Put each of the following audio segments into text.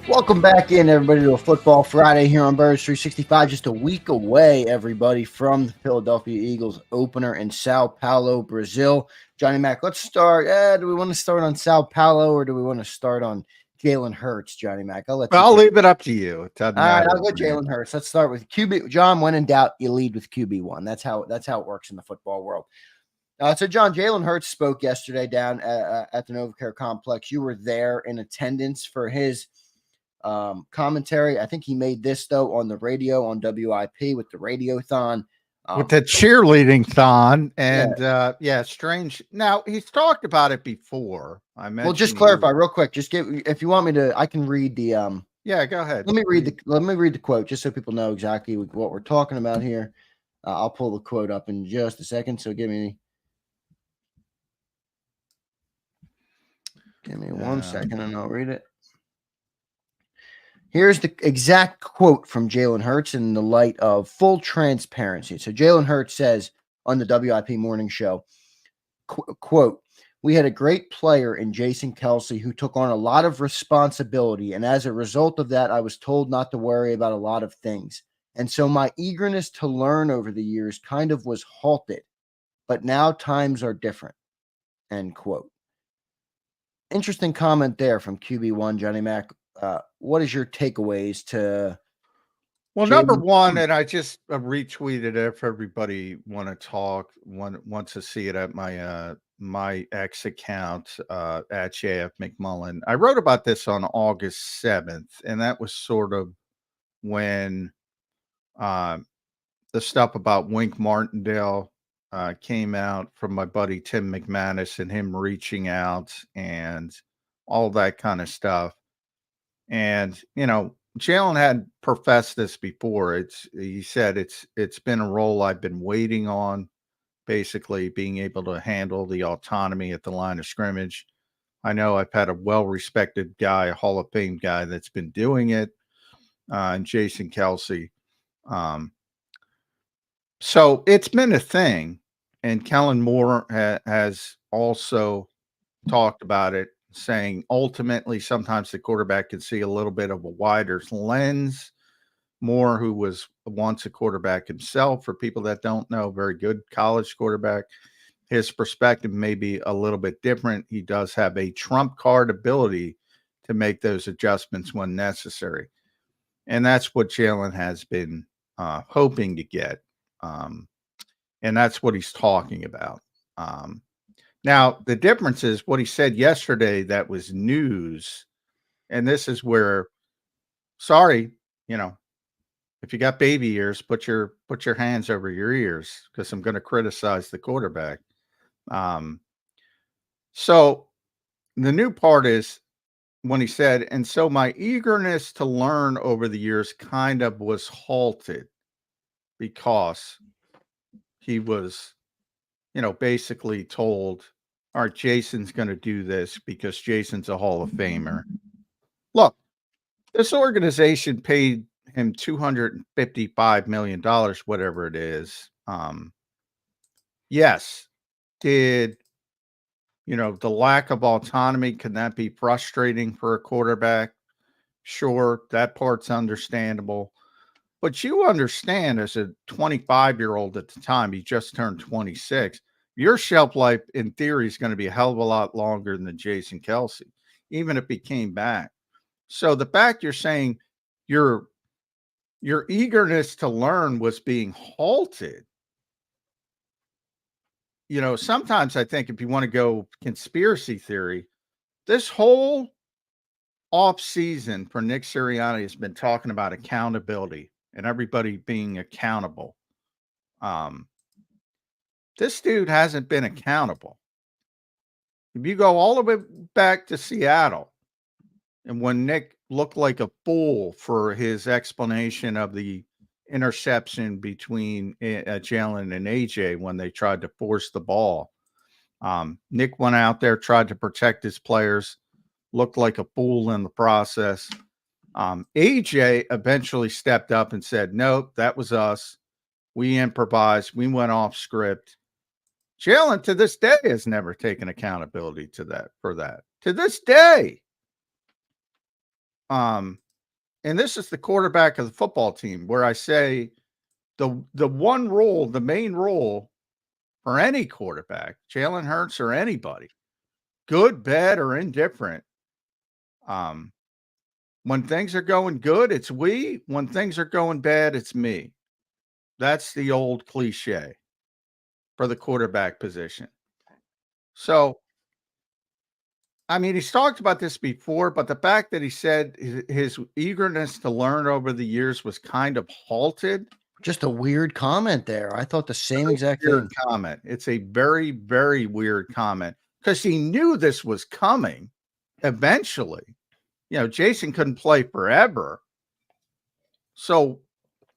Welcome back in, everybody, to a Football Friday here on Birds 365. Just a week away, everybody, from the Philadelphia Eagles opener in Sao Paulo, Brazil. Johnny Mac, let's start. Do we want to start on Sao Paulo or do we want to start on Jalen Hurts, Johnny Mac? I'll leave it up to you. It doesn't All right, matter. I'll go Jalen Hurts. Let's start with QB. John, when in doubt, you lead with QB1. That's how it works in the football world. So, John, Jalen Hurts spoke yesterday down at the NovaCare Complex. You were there in attendance for his commentary. I think he made this, though, on the radio on WIP with the Radiothon. With the cheerleading thon. And, strange. Now, he's talked about it before. Well, just clarify real quick. Just if you want me to, I can read the Yeah, go ahead. Let me read the quote just so people know exactly what we're talking about here. I'll pull the quote up in just a second. So give me 1 second and I'll read it. Here's the exact quote from Jalen Hurts in the light of full transparency. So Jalen Hurts says on the WIP morning show, quote, "We had a great player in Jason Kelce who took on a lot of responsibility. And as a result of that, I was told not to worry about a lot of things. And so my eagerness to learn over the years kind of was halted. But now times are different." End quote. Interesting comment there from QB1, Johnny Mac. What is your takeaways to? Well, number one, and I just retweeted it if everybody wants to see it at my X account at JF McMullen. I wrote about this on August 7th, and that was sort of when the stuff about Wink Martindale came out from my buddy Tim McManus and him reaching out and all that kind of stuff. And, Jalen had professed this before. He said it's been a role I've been waiting on, basically being able to handle the autonomy at the line of scrimmage. I know I've had a well-respected guy, a Hall of Fame guy that's been doing it, and Jason Kelce. So it's been a thing, and Kellen Moore has also talked about it, saying ultimately sometimes the quarterback can see a little bit of a wider lens. Moore, who was once a quarterback himself, for people that don't know, very good college quarterback, his perspective may be a little bit different. He does have a trump card ability to make those adjustments when necessary. And that's what Jalen has been hoping to get. And that's what he's talking about. Now, the difference is what he said yesterday that was news. And this is where, sorry, if you got baby ears, put your hands over your ears because I'm going to criticize the quarterback. So the new part is when he said, and so my eagerness to learn over the years kind of was halted because he was, basically told, all right, Jason's going to do this because Jason's a Hall of Famer. Look, this organization paid him $255 million, whatever it is. Yes. Did, the lack of autonomy, can that be frustrating for a quarterback? Sure, that part's understandable. But you understand, as a 25-year-old at the time, he just turned 26, your shelf life, in theory, is going to be a hell of a lot longer than Jason Kelce, even if he came back. So the fact you're saying your eagerness to learn was being halted, sometimes I think if you want to go conspiracy theory, this whole off season for Nick Sirianni has been talking about accountability and everybody being accountable. This dude hasn't been accountable. If you go all the way back to Seattle, and when Nick looked like a fool for his explanation of the interception between Jalen and AJ when they tried to force the ball, Nick went out there, tried to protect his players, looked like a fool in the process. AJ eventually stepped up and said, nope, that was us. We improvised. We went off script. Jalen, to this day, has never taken accountability for that. To this day. And this is the quarterback of the football team, where I say the one rule, the main rule for any quarterback, Jalen Hurts or anybody, good, bad, or indifferent. When things are going good, it's we. When things are going bad, it's me. That's the old cliche for the quarterback position. So, I mean, he's talked about this before, but the fact that he said his eagerness to learn over the years was kind of halted. Just a weird comment there. I thought the same exact Weird thing. comment. It's a very, very weird comment because he knew this was coming eventually. You know, Jason couldn't play forever. So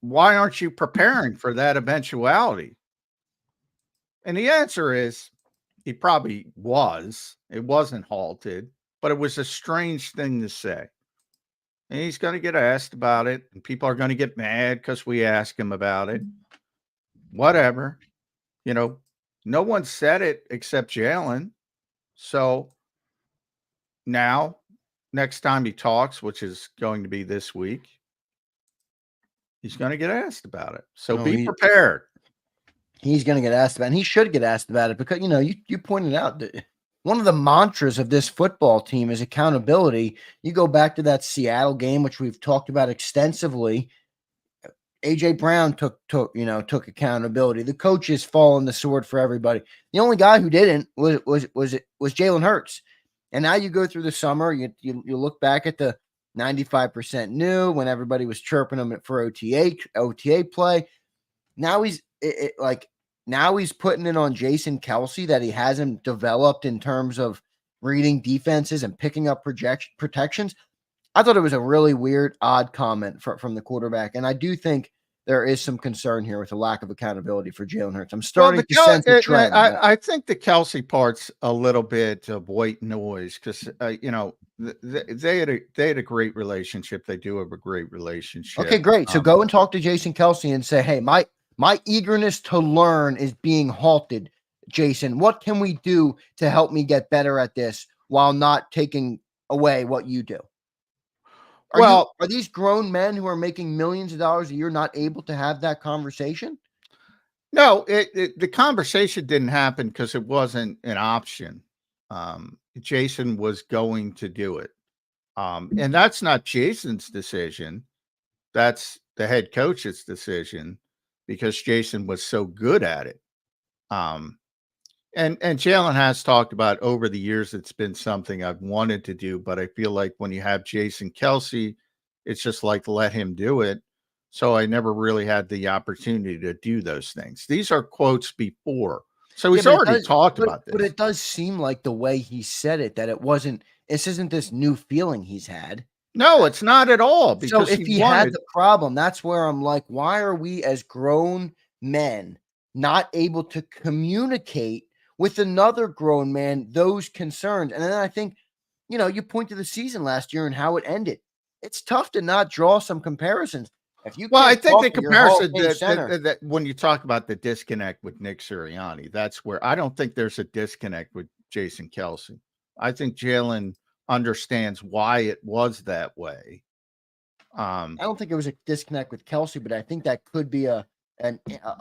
why aren't you preparing for that eventuality? And the answer is he probably was. It wasn't halted, but it was a strange thing to say. And he's going to get asked about it, and people are going to get mad because we ask him about it. Whatever. You know, no one said it except Jalen. So now, next time he talks, which is going to be this week, he's going to get asked about it. So be prepared. He's going to get asked about it, and he should get asked about it because, you know, you pointed out that one of the mantras of this football team is accountability. You go back to that Seattle game, which we've talked about extensively. A.J. Brown took accountability. The coaches fall on the sword for everybody. The only guy who didn't was Jalen Hurts. And now you go through the summer, you look back at the 95% new when everybody was chirping him for OTA play. Now he's putting it on Jason Kelce that he hasn't developed in terms of reading defenses and picking up protections. I thought it was a really weird, odd comment from the quarterback. And I do think there is some concern here with the lack of accountability for Jalen Hurts. I'm starting to sense a trend. I think the Kelce part's a little bit of white noise because, you know, they had a great relationship. They do have a great relationship. Okay, great. So go and talk to Jason Kelce and say, hey, my eagerness to learn is being halted. Jason, what can we do to help me get better at this while not taking away what you do? Are these grown men who are making millions of dollars a year not able to have that conversation? No, the conversation didn't happen because it wasn't an option. Jason was going to do it. And that's not Jason's decision. That's the head coach's decision because Jason was so good at it. And Jalen has talked about over the years, it's been something I've wanted to do, but I feel like when you have Jason Kelce, it's just like, let him do it. So I never really had the opportunity to do those things. These are quotes before. So he's already talked about this. But it does seem like the way he said it, that this isn't this new feeling he's had. No, it's not at all. Because so if he had the problem, that's where I'm like, why are we as grown men not able to communicate with another grown man those concerns? And then I think, you know, you point to the season last year and how it ended. It's tough to not draw some comparisons. I think the comparison that when you talk about the disconnect with Nick Sirianni, that's where I don't think there's a disconnect with Jason Kelce. I think Jalen understands why it was that way. I don't think it was a disconnect with Kelce, but I think that could be a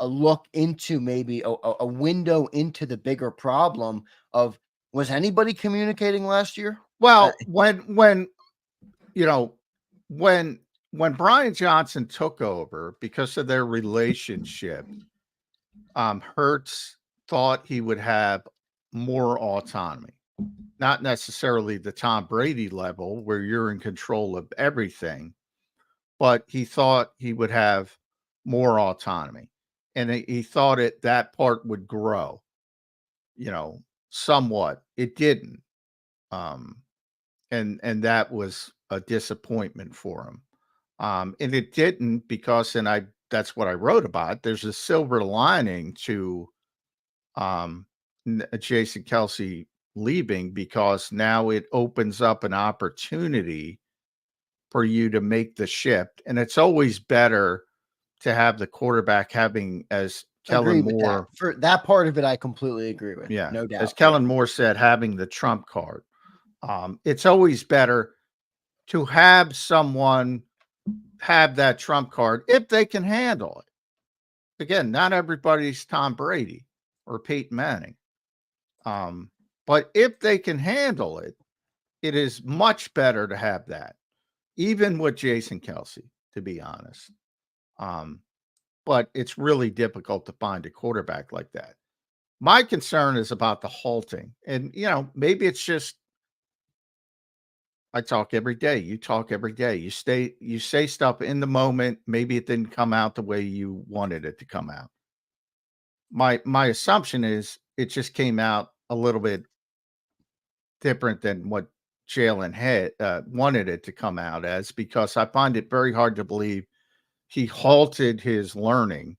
look into maybe a window into the bigger problem of, was anybody communicating last year? Well, when Brian Johnson took over because of their relationship, Hurts thought he would have more autonomy, not necessarily the Tom Brady level where you're in control of everything, but he thought he would have more autonomy. And he thought that part would grow, somewhat. It didn't. And that was a disappointment for him. And it didn't because, that's what I wrote about. There's a silver lining to Jason Kelce leaving, because now it opens up an opportunity for you to make the shift. And it's always better to have the quarterback having, as Kellen Moore. For that part of it, I completely agree with. Yeah, no doubt. As Kellen Moore said, having the trump card. It's always better to have someone have that trump card if they can handle it. Again, not everybody's Tom Brady or Peyton Manning. But if they can handle it, it is much better to have that, even with Jason Kelce, to be honest. But it's really difficult to find a quarterback like that. My concern is about the halting. And, maybe it's just I talk every day. You talk every day. You say stuff in the moment. Maybe it didn't come out the way you wanted it to come out. My assumption is it just came out a little bit different than what Jalen had wanted it to come out as, because I find it very hard to believe he halted his learning.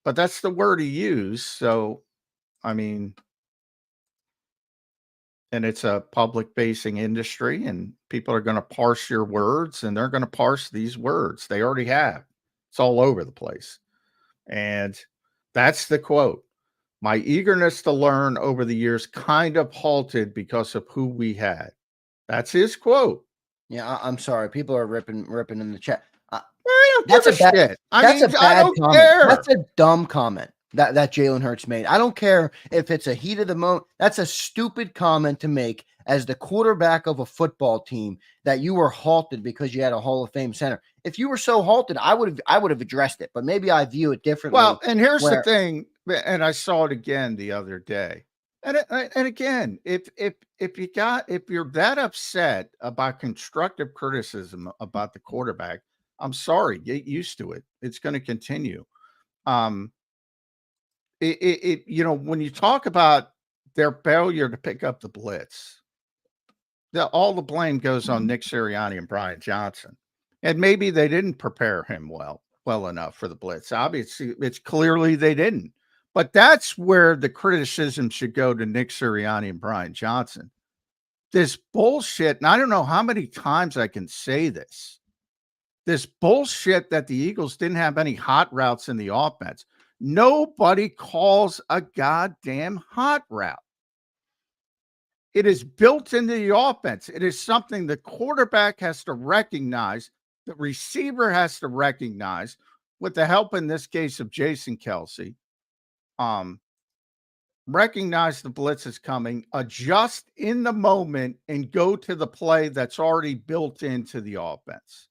But that's the word he used. So, I mean, and it's a public facing industry, and people are going to parse your words, and they're going to parse these words. They already have. It's all over the place. And that's the quote. My eagerness to learn over the years kind of halted because of who we had. That's his quote. Yeah, I'm sorry. People are ripping in the chat. I don't give a shit. That's a bad don't comment. care. That's a dumb comment that Jalen Hurts made. I don't care if it's a heat of the moment. That's a stupid comment to make as the quarterback of a football team, that you were halted because you had a Hall of Fame center. If you were so halted, I would have addressed it. But maybe I view it differently. Well, and here's the thing, and I saw it again the other day. And again, if you're that upset about constructive criticism about the quarterback, I'm sorry, get used to it. It's going to continue. When you talk about their failure to pick up the blitz, all the blame goes on Nick Sirianni and Brian Johnson. And maybe they didn't prepare him well enough for the blitz. Obviously, it's clearly they didn't. But that's where the criticism should go to Nick Sirianni and Brian Johnson. This bullshit, and I don't know how many times I can say this. This bullshit that the Eagles didn't have any hot routes in the offense. Nobody calls a goddamn hot route. It is built into the offense. It is something the quarterback has to recognize, the receiver has to recognize, with the help in this case of Jason Kelce. Recognize the blitz is coming, adjust in the moment, and go to the play that's already built into the offense.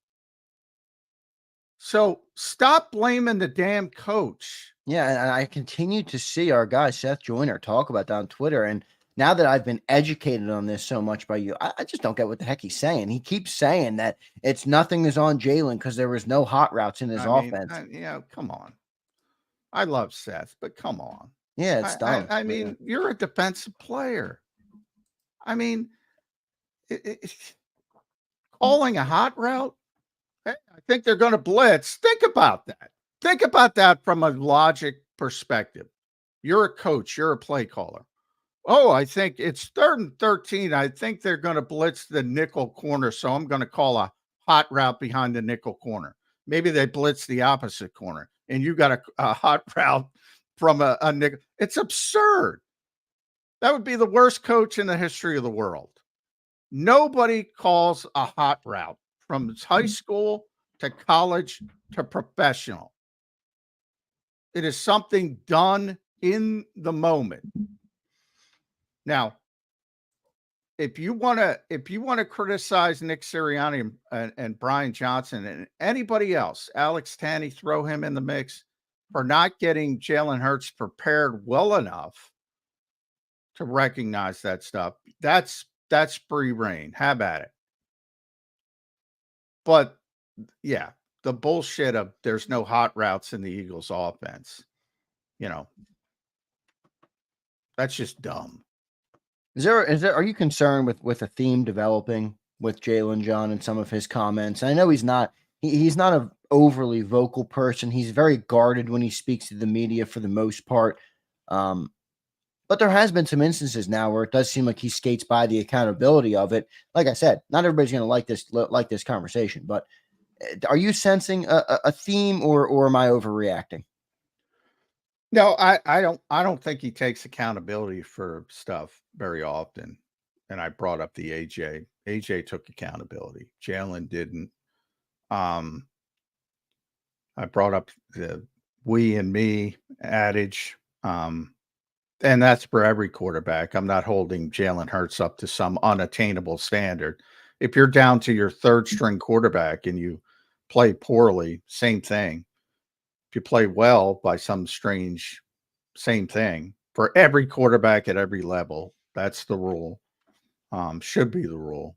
So stop blaming the damn coach. Yeah, and I continue to see our guy Seth Joyner talk about that on Twitter, and now that I've been educated on this so much by you, I just don't get what the heck he's saying. He keeps saying that it's nothing is on Jalen because there was no hot routes in his offense. Come on. I love Seth, but come on. Yeah, it's dumb. I mean, you're a defensive player. I mean, calling a hot route, I think they're going to blitz. Think about that. Think about that from a logic perspective. You're a coach. You're a play caller. Oh, I think it's 3rd and 13. I think they're going to blitz the nickel corner, so I'm going to call a hot route behind the nickel corner. Maybe they blitz the opposite corner, and you got a hot route from a nickel. It's absurd. That would be the worst coach in the history of the world. Nobody calls a hot route from high school to college to professional. It is something done in the moment. Now, if you want to criticize Nick Sirianni and Brian Johnson and anybody else, Alex Tanney, throw him in the mix for not getting Jalen Hurts prepared well enough to recognize that stuff. That's free reign. Have at it. But yeah, the bullshit of there's no hot routes in the Eagles offense, that's just dumb. Are you concerned with a theme developing with Jalen John and some of his comments? I know he's not an overly vocal person. He's very guarded when he speaks to the media for the most part. But there has been some instances now where it does seem like he skates by the accountability of it. Like I said, not everybody's going to like this conversation, but are you sensing a theme or am I overreacting? No, I don't think he takes accountability for stuff very often. And I brought up the AJ AJ took accountability. Jalen didn't. I brought up the we and me adage. And that's for every quarterback. I'm not holding Jalen Hurts up to some unattainable standard. If you're down to your third string quarterback and you play poorly, same thing. If you play well by some strange, same thing. For every quarterback at every level, that's the rule. Should be the rule.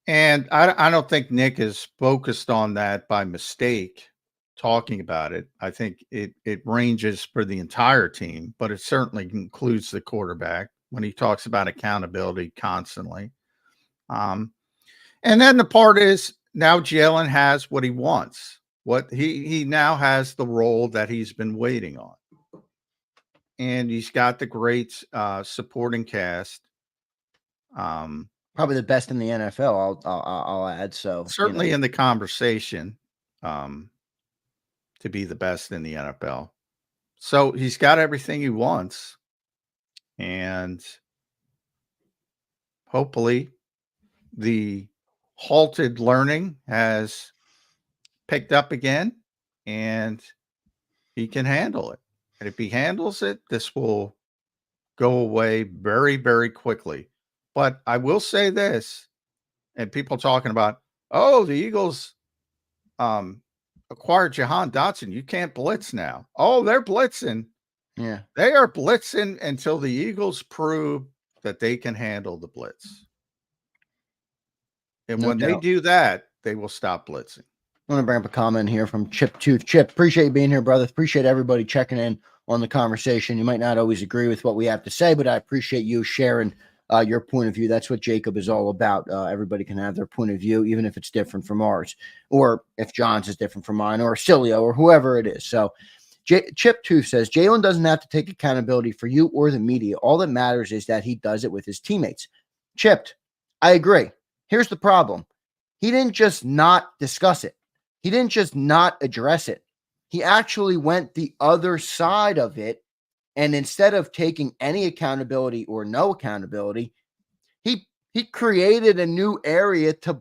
And I don't think Nick is focused on that by mistake talking about it. I think it ranges for the entire team, but it certainly includes the quarterback when he talks about accountability constantly. And then the part is now Jalen has what he wants. What he now has the role that he's been waiting on. And he's got the great supporting cast. Probably the best in the NFL. I'll add. So certainly in the conversation to be the best in the NFL. So he's got everything he wants, and hopefully the halted learning has picked up again, and he can handle it. And if he handles it, this will go away very, very quickly. But I will say this, and people talking about, oh, the Eagles acquired Jahan Dotson. You can't blitz now. Oh, they're blitzing. Yeah. They are blitzing until the Eagles prove that they can handle the blitz. And when they do that, they will stop blitzing. I want to bring up a comment here from Chip Tooth. Chip, appreciate you being here, brother. Appreciate everybody checking in on the conversation. You might not always agree with what we have to say, but I appreciate you sharing your point of view. That's what JAKIB is all about. Everybody can have their point of view, even if it's different from ours, or if John's is different from mine, or Cilio, or whoever it is. So Chip Tooth says, Jalen doesn't have to take accountability for you or the media. All that matters is that he does it with his teammates. Chipped, I agree. Here's the problem. He didn't just not discuss it. He didn't just not address it. He actually went the other side of it. And instead of taking any accountability or no accountability, he created a new area to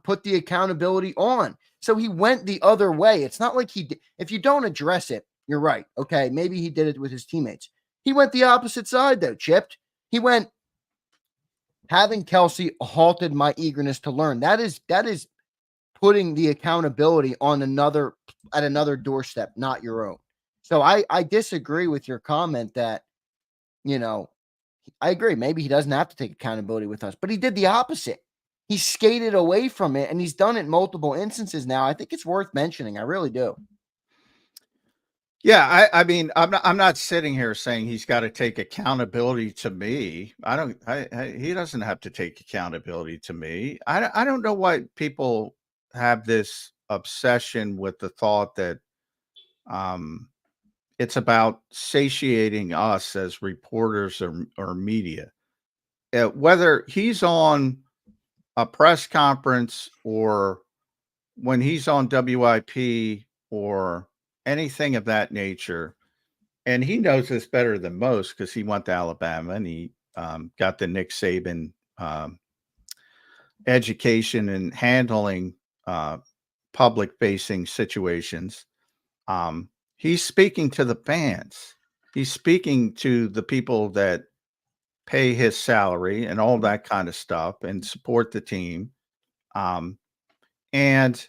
put the accountability on. So he went the other way. It's not like he did. If you don't address it, you're right. Okay, maybe he did it with his teammates. He went the opposite side, though, Chipped. He went, having Kelce halted my eagerness to learn. That is putting the accountability on another doorstep, not your own. So I disagree with your comment that, I agree. Maybe he doesn't have to take accountability with us, but he did the opposite. He skated away from it, and he's done it in multiple instances now. I think it's worth mentioning. I really do. Yeah, I mean, I'm not sitting here saying he's got to take accountability to me. He doesn't have to take accountability to me. I don't know why people have this obsession with the thought that it's about satiating us as reporters or media. Whether he's on a press conference or when he's on WIP or anything of that nature, and he knows this better than most because he went to Alabama and he got the Nick Saban education and handling public-facing situations. He's speaking to the fans. He's speaking to the people that pay his salary and all that kind of stuff and support the team. And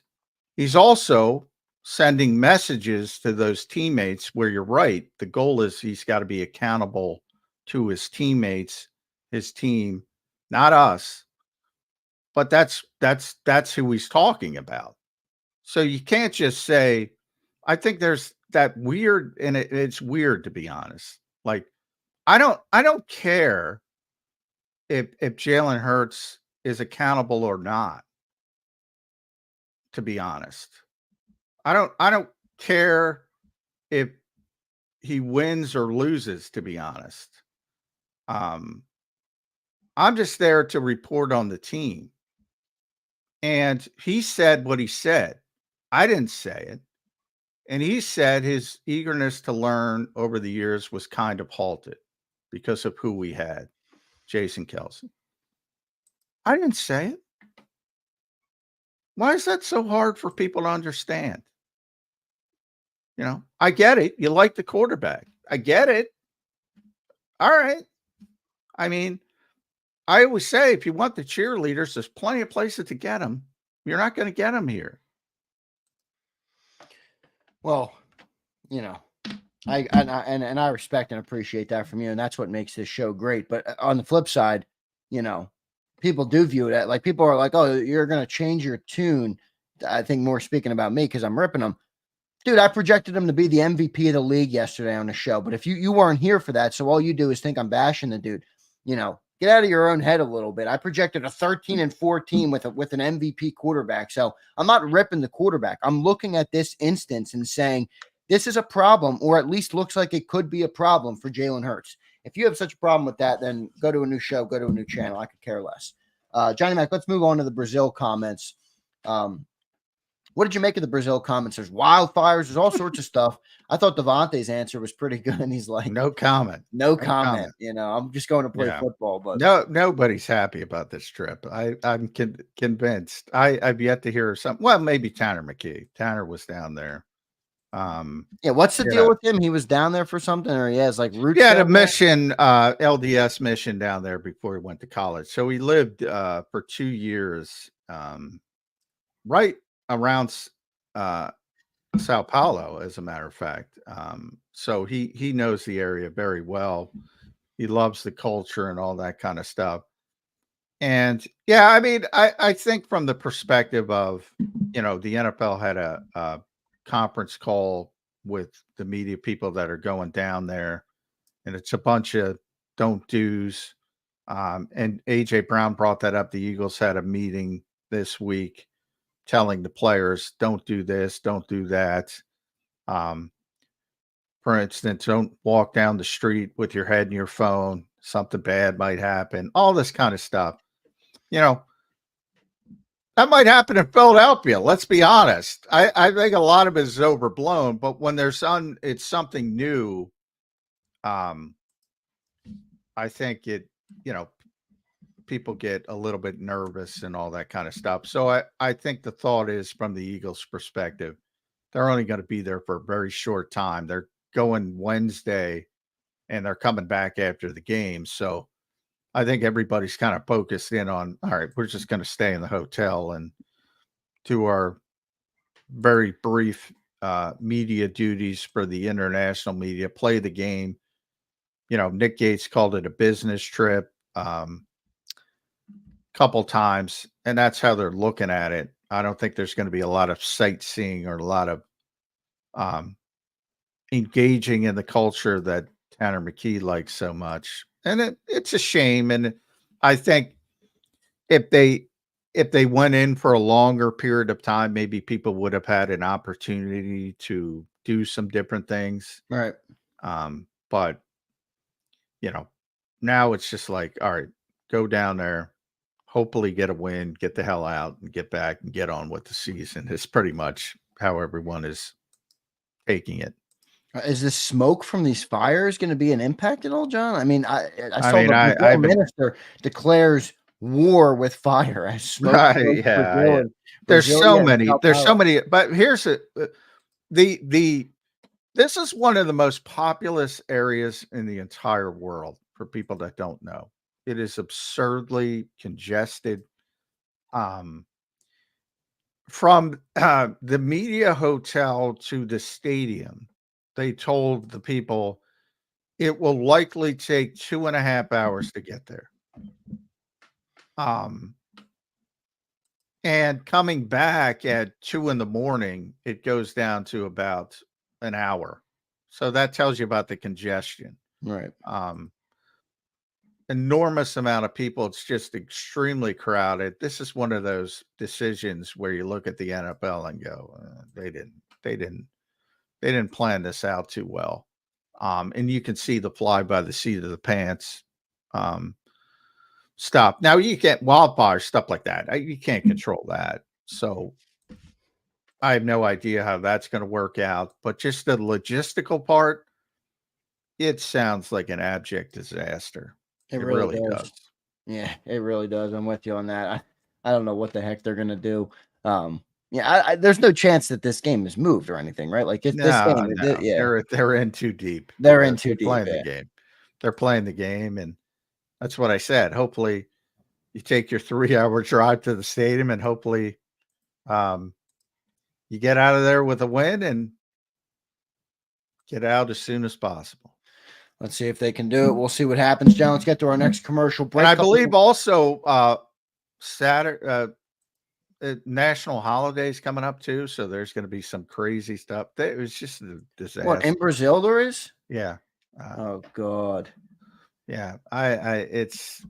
he's also sending messages to those teammates where you're right. The goal is he's got to be accountable to his teammates, his team, not us. But that's who he's talking about. So you can't just say, I think there's that weird, and it's weird to be honest. Like, I don't care if Jalen Hurts is accountable or not, to be honest. I don't care if he wins or loses, to be honest. I'm just there to report on the team. And he said what he said. I didn't say it. And he said his eagerness to learn over the years was kind of halted because of who we had, Jason Kelce. I didn't say it. Why is that so hard for people to understand? I get it. You like the quarterback. I get it. All right. I mean, I always say if you want the cheerleaders, there's plenty of places to get them. You're not going to get them here. Well, I respect and appreciate that from you, and that's what makes this show great. But on the flip side, people do view it like people are like, "Oh, you're going to change your tune." I think more speaking about me because I'm ripping them. Dude, I projected him to be the MVP of the league yesterday on the show. But if you weren't here for that, so all you do is think I'm bashing the dude. Get out of your own head a little bit. I projected a 13-4 team with an MVP quarterback. So I'm not ripping the quarterback. I'm looking at this instance and saying this is a problem, or at least looks like it could be a problem for Jalen Hurts. If you have such a problem with that, then go to a new show, go to a new channel. I could care less. Johnny Mac, let's move on to the Brazil comments. What did you make of the Brazil comments? There's wildfires. There's all sorts of stuff. I thought Devontae's answer was pretty good. And he's like, no comment. No comment. I'm just going to play football. But nobody's happy about this trip. I'm convinced. I've yet to hear something. Well, maybe Tanner McKee. Tanner was down there. What's the deal with him? He was down there for something, or he has like roots. He had a mission, LDS mission down there before he went to college. So he lived for 2 years, right around Sao Paulo, as a matter of fact. So he knows the area very well. He loves the culture and all that kind of stuff. And yeah, I mean, I think from the perspective of, the NFL had a conference call with the media people that are going down there, and it's a bunch of don't do's. And AJ Brown brought that up. The Eagles had a meeting this week telling the players, don't do this, don't do that. For instance, don't walk down the street with your head in your phone. Something bad might happen. All this kind of stuff. That might happen in Philadelphia. Let's be honest. I think a lot of it is overblown, but when it's something new, I think people get a little bit nervous and all that kind of stuff. So I think the thought is, from the Eagles' perspective, they're only going to be there for a very short time. They're going Wednesday and they're coming back after the game. So I think everybody's kind of focused in on, all right, we're just going to stay in the hotel and do our very brief media duties for the international media, play the game. Nick Gates called it a business trip couple times, and that's how they're looking at it. I don't think there's going to be a lot of sightseeing or a lot of engaging in the culture that Tanner McKee likes so much. And it's a shame. And I think if they went in for a longer period of time, maybe people would have had an opportunity to do some different things. Right. But now it's just like, all right, go down there, hopefully get a win, get the hell out and get back and get on with the season. It's pretty much how everyone is taking it. Is this smoke from these fires going to be an impact at all, John? I mean, I saw the Brazil minister declares war with fire as smoke. Right, yeah. There's so many. But here's this is one of the most populous areas in the entire world for people that don't know. It is absurdly congested. From the media hotel to the stadium, they told the people it will likely take 2.5 hours to get there. And coming back at 2 a.m, it goes down to about an hour. So that tells you about the congestion. Right. Enormous amount of people. It's just extremely crowded. This is one of those decisions where you look at the NFL and go, they didn't plan this out too well. And you can see the fly by the seat of the pants stuff. Now you can't wildfire stuff like that. You can't control that. So I have no idea how that's going to work out, but just the logistical part, it sounds like an abject disaster. It really does. Yeah, it really does. I'm with you on that. I don't know what the heck they're gonna do. Yeah, there's no chance that this game is moved or anything, right? Like if this No, game, no, yeah, they're in too deep. they're in too They're deep. playing the Yeah, game. They're playing the game, and that's what I said. Hopefully, you take your 3-hour drive to the stadium, and hopefully, you get out of there with a win and get out as soon as possible. let's see if they can do it. We'll see what happens, John. Let's get to our next commercial break. And I believe also Saturday. National holidays coming up too, so there's going to be some crazy stuff. It was just a disaster. What in Brazil there is? Yeah. Oh God. Yeah. It's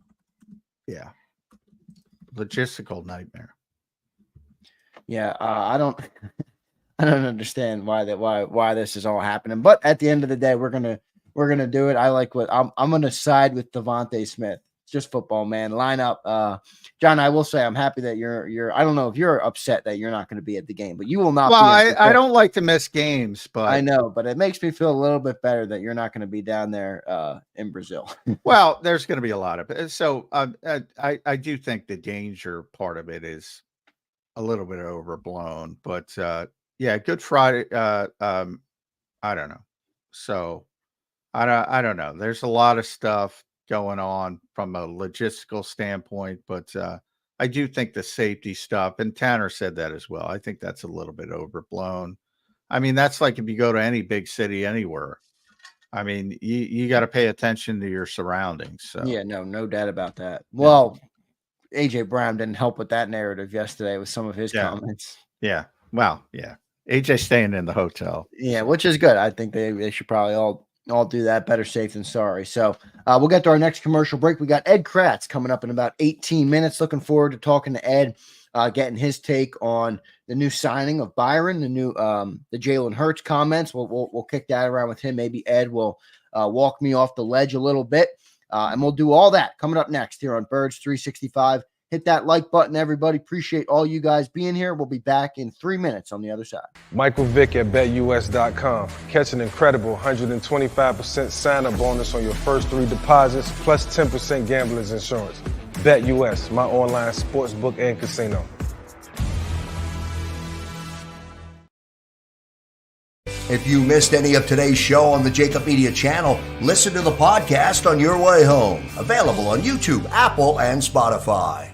logistical nightmare. Yeah. I don't understand why this is all happening. But at the end of the day, we're gonna do it. I like what I'm gonna side with Devontae Smith. Just football, man. Line up. John, I will say I'm happy that you're I don't know if you're upset that you're not going to be at the game, but you will not well, be. I don't like to miss games, but I know, but it makes me feel a little bit better that you're not going to be down there in Brazil. well, there's going to be a lot of it. So I do think the danger part of it is a little bit overblown, but yeah, Good Friday. I don't know. So I don't know. There's a lot of stuff going on from a logistical standpoint, but I do think the safety stuff, and Tanner said that as well. I think that's a little bit overblown. I mean, that's like if you go to any big city anywhere. I mean, you got to pay attention to your surroundings. So Yeah, no doubt about that. Well, AJ Brown didn't help with that narrative yesterday with some of his comments. Yeah. Well, yeah. AJ staying in the hotel. Yeah, which is good. I think they should probably all do that. Better safe than sorry. So we'll get to our next commercial break. We got Ed Kratz coming up in about 18 minutes. Looking forward to talking to Ed, getting his take on the new signing of Byron, the Jalen Hurts comments. We'll kick that around with him. Maybe Ed will walk me off the ledge a little bit, and we'll do all that coming up next here on Birds 365. Hit that like button, everybody. Appreciate all you guys being here. We'll be back in 3 minutes on the other side. Michael Vick at BetUS.com. Catch an incredible 125% sign-up bonus on your first 3 deposits, plus 10% gambler's insurance. BetUS, my online sportsbook and casino. If you missed any of today's show on the JAKIB Media channel, listen to the podcast on your way home. Available on YouTube, Apple, and Spotify.